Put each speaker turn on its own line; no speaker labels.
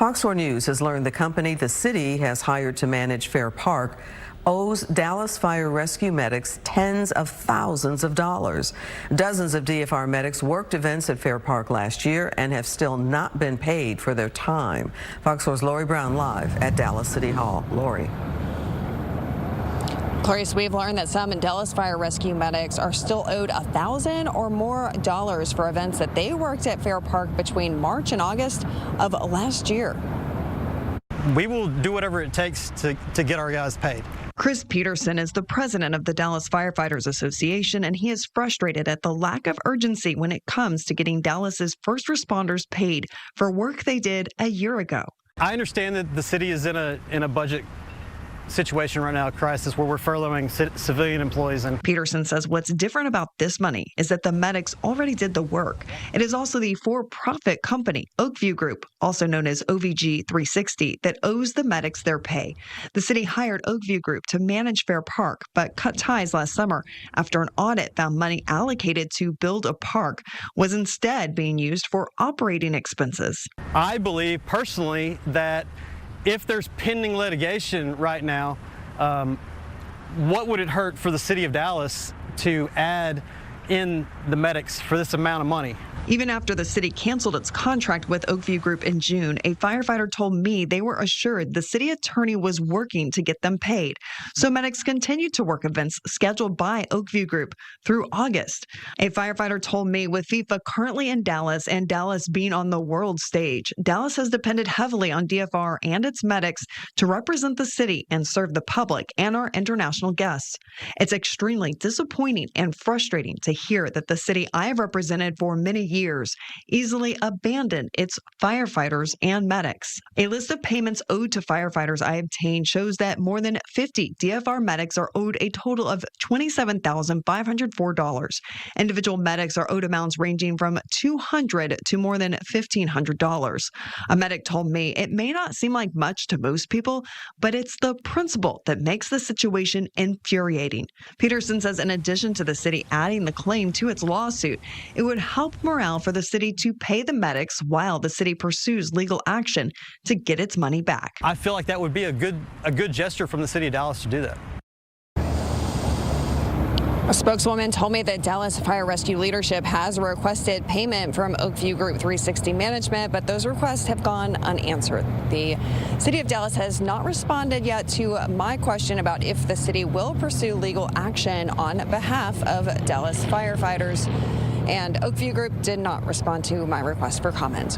Fox 4 News has learned the company the city has hired to manage Fair Park owes Dallas fire rescue medics tens of thousands of dollars. Dozens of DFR medics worked events at Fair Park last year and have still not been paid for their time. Fox 4's Lori Brown live at Dallas City Hall. Lori.
Clarice, we've learned that some Dallas fire rescue medics are still owed $1,000 or more for events that they worked at Fair Park between March and August of last year.
We will do whatever it takes to get our guys paid.
Chris Peterson is the president of the Dallas Firefighters Association, and he is frustrated at the lack of urgency when it comes to getting Dallas's first responders paid for work they did a year ago.
I understand that the city is in a budget situation right now, a crisis where we're furloughing civilian employees. And
Peterson says what's different about this money is that the medics already did the work. It is also the for-profit company, Oakview Group, also known as OVG 360, that owes the medics their pay. The city hired Oakview Group to manage Fair Park, but cut ties last summer after an audit found money allocated to build a park was instead being used for operating expenses.
I believe personally that if there's pending litigation right now, what would it hurt for the city of Dallas to add in the medics for this amount of money?
Even after the city canceled its contract with Oakview Group in June, a firefighter told me they were assured the city attorney was working to get them paid. So medics continued to work events scheduled by Oakview Group through August. A firefighter told me with FIFA currently in Dallas and Dallas being on the world stage, Dallas has depended heavily on DFR and its medics to represent the city and serve the public and our international guests. It's extremely disappointing and frustrating to hear that the city I have represented for many years easily abandoned its firefighters and medics. A list of payments owed to firefighters I obtained shows that more than 50 DFR medics are owed a total of $27,504. Individual medics are owed amounts ranging from $200 to more than $1,500. A medic told me it may not seem like much to most people, but it's the principle that makes the situation infuriating. Peterson says in addition to the city adding the claim to its lawsuit, it would help morale for the city to pay the medics while the city pursues legal action to get its money back.
I feel like that would be a good gesture from the city of Dallas to do that.
A spokeswoman told me that Dallas Fire Rescue leadership has requested payment from Oakview Group 360 management, but those requests have gone unanswered. The city of Dallas has not responded yet to my question about if the city will pursue legal action on behalf of Dallas firefighters. And Oakview Group did not respond to my request for comment.